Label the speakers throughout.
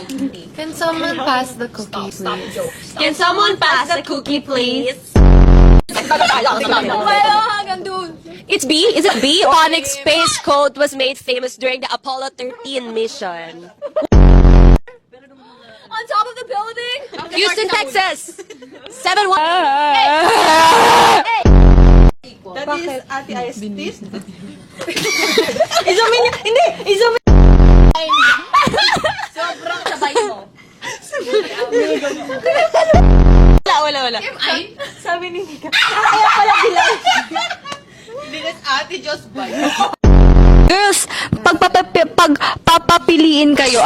Speaker 1: Hindi.
Speaker 2: Can someone pass the cookie, please?
Speaker 1: Can someone pass the cookie, please? It's B? Is it B? Onyx Space Code was made famous during the Apollo 13 mission. On top of the building? Houston, Texas! 7-1.
Speaker 3: That is Ate Ice Tea. Izumin niya. Hindi! Izumin.
Speaker 1: Sobrang sabay mo. Wala.
Speaker 3: Sabi ni Nika. Kaya pala bilang. Because Ate just bite.
Speaker 1: Girls, pagpapapiliin kayo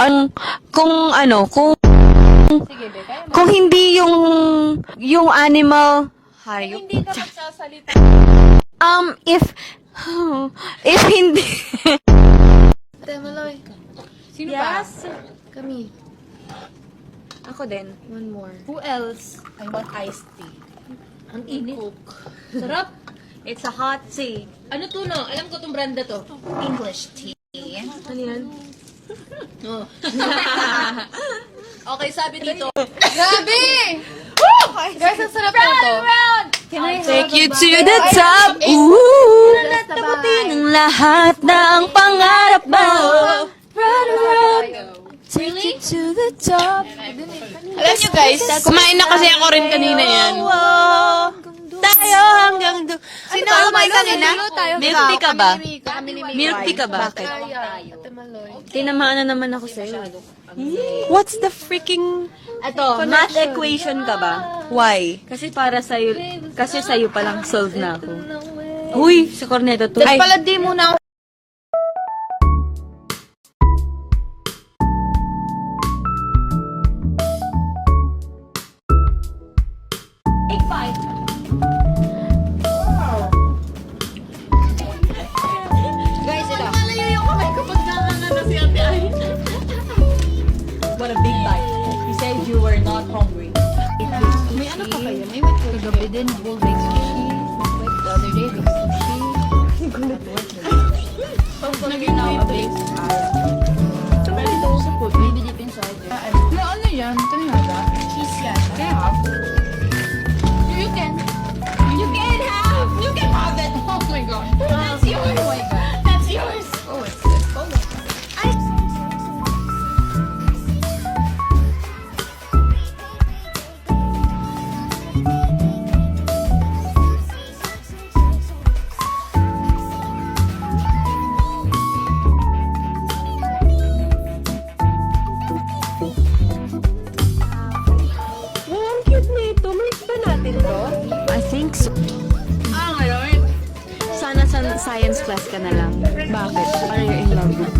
Speaker 1: kung hindi yung animal hayop.
Speaker 2: Hindi ka magsasalita.
Speaker 1: If hindi
Speaker 2: Temaloy. Sino
Speaker 1: Yes.
Speaker 2: ba? Kami.
Speaker 1: Ako din.
Speaker 2: One more.
Speaker 1: Who else?
Speaker 3: I want iced tea.
Speaker 1: Ang init. Sarap. It's a hot tea.
Speaker 2: Ano to no? Alam ko tong branda to.
Speaker 3: English tea.
Speaker 1: Ano yan?
Speaker 2: Oh. Okay, sabi dito. Grabe! Guys, ang sarap na to.
Speaker 1: Can I take you to the top? Ooh! Taputin ang lahat ng pangarap mo. Run around. Take you to the top.
Speaker 2: Alam nyo guys, kumain na kasi ako rin kanina yan.
Speaker 1: Tayo hanggang
Speaker 2: Sino ang kumain kanina?
Speaker 1: Milk tea ka ba?
Speaker 2: Kami ni Mika.
Speaker 1: Milk tea ka ba?
Speaker 2: Bakit? Temaloy.
Speaker 1: Tinamaan na naman ako sa'yo. What's the freaking... Ito, math equation ka ba? Why? Kasi sa'yo palang solve na ako. Uy, sa corneto to.
Speaker 2: Ay, pala di muna ako. Guys, ito. Malayo yung kamay ko pag nakakana si Ate Ay.
Speaker 3: What a big bite. You said you were not hungry.
Speaker 2: May ano pa kayo? May wait for gabi din. Whole baked sushi. Wait, the other day, baked sushi. Naging now a baked maybe deep inside there. No, ano yan? Ito yung haga. Cheese yan. Can I have? You can. You can have! You can have it! Oh my god. That's yours! Oh my god. That's yours! Oh, it's good. Oh my god.
Speaker 1: Ang cute nito. Merch ba natin to? I think so.
Speaker 2: Ngayon.
Speaker 1: Sana sa science class ka na lang. Bakit? Are you in love with?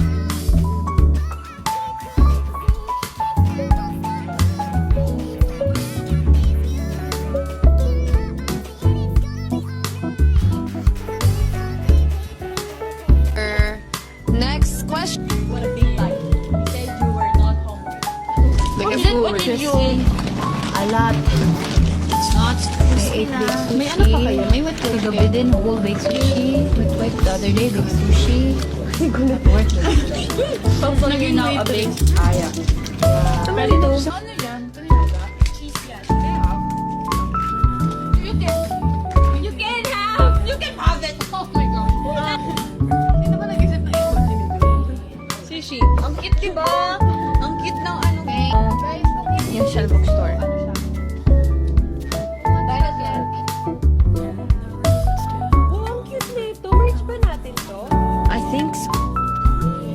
Speaker 2: Next question.
Speaker 3: What a big bite. You said you were not hungry.
Speaker 2: What did you eat?
Speaker 1: A lot.
Speaker 2: It's not.
Speaker 1: I ate baked sushi.
Speaker 2: May ano pa kayo? May what for gabi din. Whole baked sushi. With wait, the other day, baked sushi.
Speaker 3: Naging now a big aya.
Speaker 1: Ready to?
Speaker 2: Ano yan? Ito yung haga. Cheese yan. Can I have? You can. You can have! You can have it! Oh my god. Sino ba nag-isip na ito?
Speaker 3: Sushi. Ang cute, diba? Ang cute ng ano.
Speaker 2: Guys,
Speaker 1: Yung Shell Bookstore.
Speaker 3: Oh, ang cute nito. Merch ba natin to?
Speaker 1: I think so.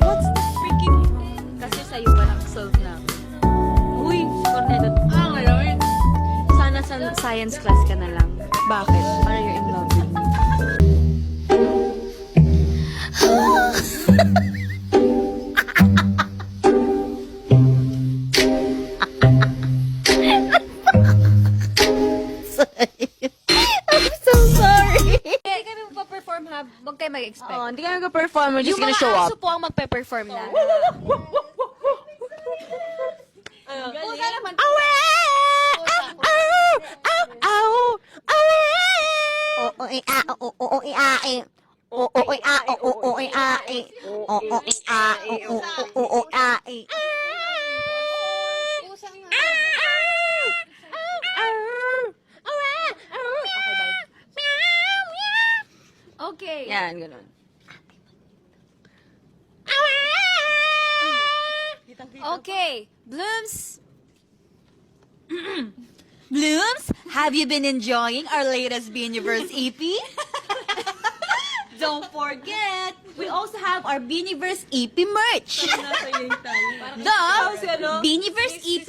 Speaker 3: What's the freaking...
Speaker 1: Kasi sa'yo palang solve na ako. Uy, corneto.
Speaker 3: Ngayon.
Speaker 1: Sana sa science class ka na lang. Bakit? Are you in love with me? I'm so sorry.
Speaker 4: Hindi kami magpa-perform ha. Huwag kayo mag-expect.
Speaker 1: Oh, hindi ka nag-perform. We're just
Speaker 4: Yung
Speaker 1: gonna
Speaker 4: mga
Speaker 1: show up.
Speaker 4: aso po ang magpe-perform na. Pusa naman.
Speaker 1: Awe! Ow! Awe! Oo, a, oo, a, e. Oo, a, oo, a, e. Oo, a, oo, a, e. Yan, ganun.
Speaker 4: Okay. Blooms.
Speaker 1: Blooms, have you been enjoying our latest Beaniverse EP? Don't forget, we also have our Beaniverse EP merch. The Beaniverse EP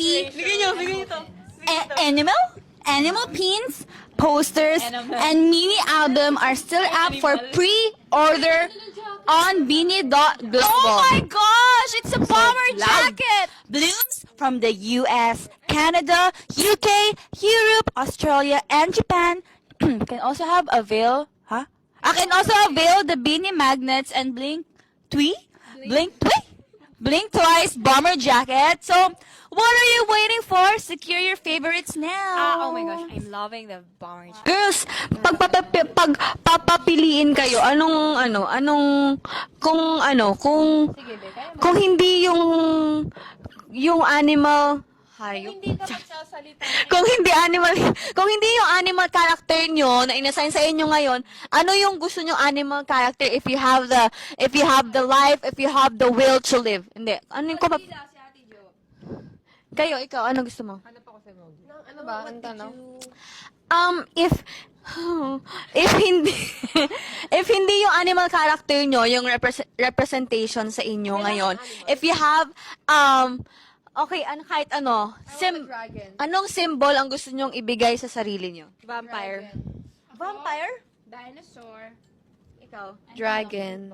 Speaker 1: Animal pins, posters, and mini album are still up for pre-order on beanie.global.
Speaker 4: Oh my gosh! It's a bomber jacket!
Speaker 1: Blooms from the US, Canada, UK, Europe, Australia, and Japan can also avail the beanie magnets and blink twice bomber jacket. So, what are you waiting for? Secure your favorites now.
Speaker 4: Oh my gosh, I'm loving the bomber jacket.
Speaker 1: Girls, pagpapapiliin kayo, kung hindi yung animal, hayop. Kung hindi yung animal character nyo na inassign sa inyo ngayon, ano yung gusto nyo animal character if you have the life, if you have the will to live? Hindi. Ano yung Kayo, ikaw, ano gusto mo?
Speaker 2: Ano ba? Ang tanong?
Speaker 1: If hindi if hindi yung animal character nyo yung representation sa inyo ngayon, if you have okay, kahit
Speaker 2: Dragon.
Speaker 1: anong symbol ang gusto nyong ibigay sa sarili nyo?
Speaker 4: Vampire.
Speaker 1: Vampire?
Speaker 2: Dinosaur.
Speaker 1: Ikaw.
Speaker 4: Dragon.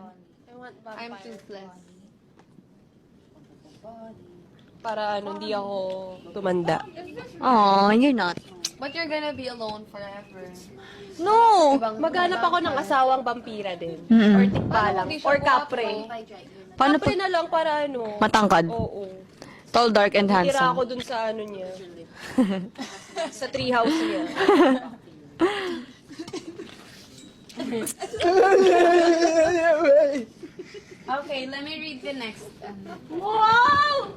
Speaker 2: I'm toothless.
Speaker 3: Para hindi ako tumanda.
Speaker 1: Oh, you're not.
Speaker 2: But you're gonna be alone forever.
Speaker 1: No.
Speaker 3: Maghanap ako ng asawang vampira din.
Speaker 1: Mm-mm.
Speaker 3: Or tikbalang. Or kapre.
Speaker 1: Paano
Speaker 3: Kapre na lang para ano.
Speaker 1: matangkad?
Speaker 3: Oo.
Speaker 1: Tall, dark, and
Speaker 3: Tira
Speaker 1: handsome.
Speaker 3: ako dun sa niya. Sa treehouse niya.
Speaker 2: Okay, let me read the next.
Speaker 3: Wow!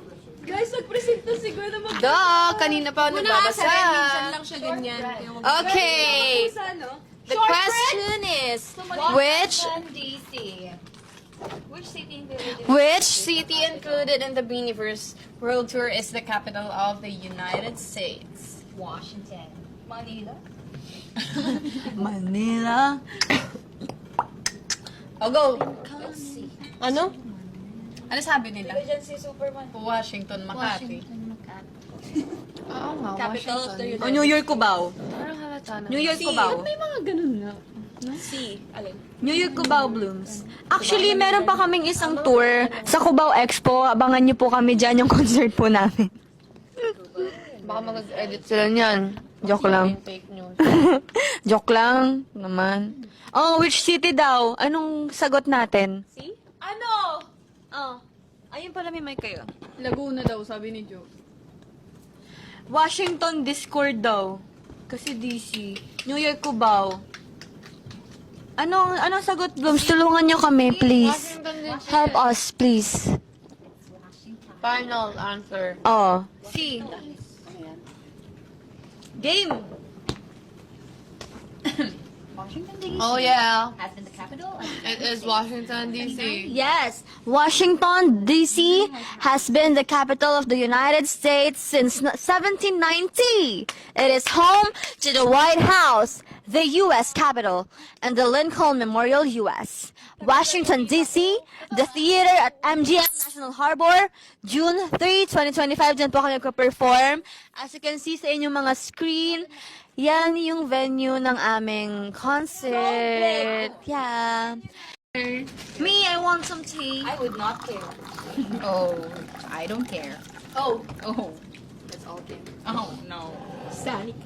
Speaker 3: Guys, nag-present na si Gwen na mag-
Speaker 2: Duh! Kanina pa ako nagbabasa.
Speaker 3: Minsan lang siya ganyan.
Speaker 2: Okay. The question is, which city included in the Beaniverse World Tour is the capital of the United States?
Speaker 4: Washington. Manila.
Speaker 1: Manila.
Speaker 2: Oh, go.
Speaker 3: Ano?
Speaker 2: Ano sabi nila?
Speaker 4: Si Superman.
Speaker 2: Washington, Makati. Oo nga,
Speaker 3: Capital of the
Speaker 2: Washington.
Speaker 1: O New York, Cubao.
Speaker 2: Parang halata na.
Speaker 1: New York, Cubao.
Speaker 3: May mga ganun nga. Si, alin?
Speaker 1: New York, Cubao Blooms. Actually, meron pa kaming isang tour sa Cubao Expo. Abangan niyo po kami dyan yung concert po namin.
Speaker 2: Baka mag-edit sila niyan.
Speaker 1: Joke lang.
Speaker 2: Fake news.
Speaker 1: Joke lang naman. Oh, which city daw? Anong sagot natin?
Speaker 3: Si?
Speaker 1: Ano? Oh. Ayun pala may mic kayo.
Speaker 2: Laguna daw, sabi ni Joe.
Speaker 1: Washington Discord daw. Kasi DC. New York, Cubao. Anong sagot, Blooms? Tulungan nyo kami, please.
Speaker 2: Washington DC.
Speaker 1: Help us, please.
Speaker 2: Final answer.
Speaker 1: Oh.
Speaker 2: C.
Speaker 1: Game!
Speaker 2: Oh yeah.
Speaker 4: Has been the capital.
Speaker 2: It is Washington DC.
Speaker 1: Yes, Washington, D.C. has been the capital of the United States since 1790. It is home to the White House, the U.S. Capitol, and the Lincoln Memorial U.S. Washington, D.C., the theater at MGM National Harbor, June 3, 2025, dyan po kami perform. As you can see sa inyong mga screen, yan yung venue ng aming concert. Yeah. Me, I want some tea.
Speaker 4: I would not care.
Speaker 2: Oh, I don't care.
Speaker 4: Oh.
Speaker 2: Oh.
Speaker 4: That's all there.
Speaker 2: Oh, no.
Speaker 3: Sani.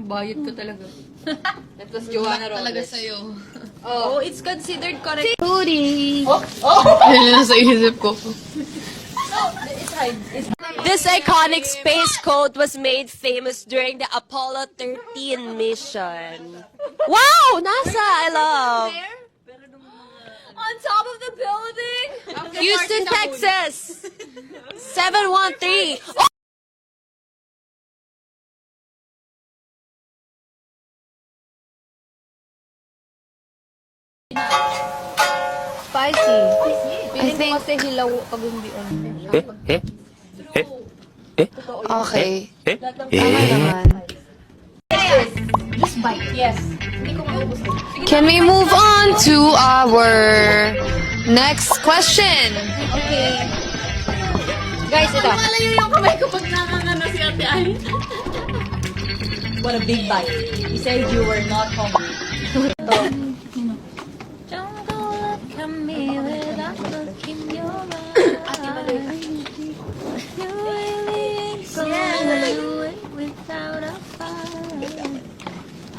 Speaker 2: Bayad ko talaga.
Speaker 1: That was Joanna
Speaker 2: Talaga
Speaker 1: Robles.
Speaker 2: sa'yo.
Speaker 1: Oh, it's considered correct.
Speaker 2: Ayun na sa isip ko.
Speaker 3: This iconic space coat was made famous during the Apollo 13 mission. Wow! NASA! I love!
Speaker 4: On top of the building?
Speaker 3: Houston, Texas! 713!
Speaker 2: Spicy. I think kasi hilaw pag hindi Okay. Tama naman. Just bite. Yes. Can we move on to our next question?
Speaker 4: Okay. Guys, ito. Malayo yung kamay ko pag nakakana si Ate Ay.
Speaker 1: What a big bite. You said you were not hungry.
Speaker 4: Don't go look at me without looking your eyes. You really ain't going away without a fight.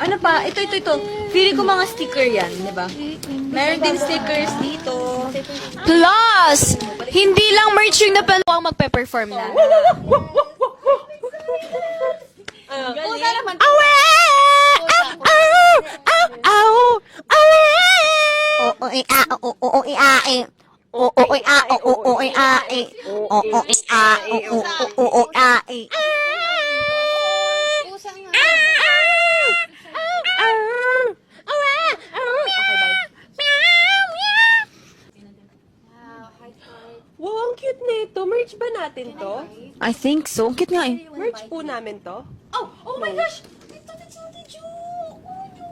Speaker 1: Ano pa? Ito. Feeling ko mga sticker yan, di ba? Meron din stickers dito.
Speaker 2: Plus, hindi lang merch yung ang magpe-perform na.
Speaker 3: Wow, ang cute nito. Merch ba natin to?
Speaker 1: I think so. Ang cute nga eh.
Speaker 3: Merch po namin to?
Speaker 4: Oh my gosh!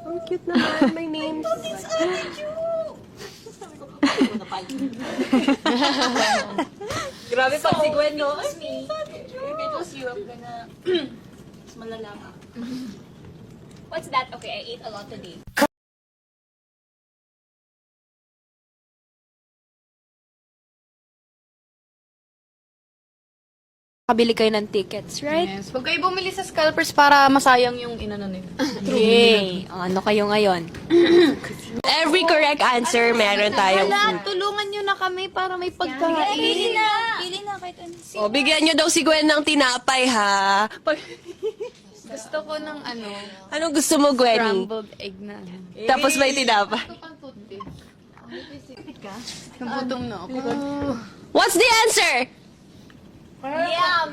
Speaker 3: Ang cute naman. My name's... Grabe pag si Gwen, no?
Speaker 4: If it was you, I'm gonna... Mas malala ka. What's that? Okay, I ate a lot today.
Speaker 2: Kabili kayo ng tickets, right?
Speaker 5: Yes. Huwag kayo bumili sa scalpers para masayang yung inano nila.
Speaker 2: Yay! Ano kayo ngayon?
Speaker 3: Every correct answer, meron tayong food.
Speaker 5: Tulungan nyo na kami para may pagkain.
Speaker 4: Pili na kahit ano.
Speaker 3: O, bigyan nyo daw si Gwen ng tinapay, ha?
Speaker 5: Gusto ko ng
Speaker 3: Anong gusto mo, Gwenny?
Speaker 5: scrambled egg na.
Speaker 3: Tapos may tinapay.
Speaker 5: Nagutom na ako.
Speaker 3: What's the answer?
Speaker 4: Yeah,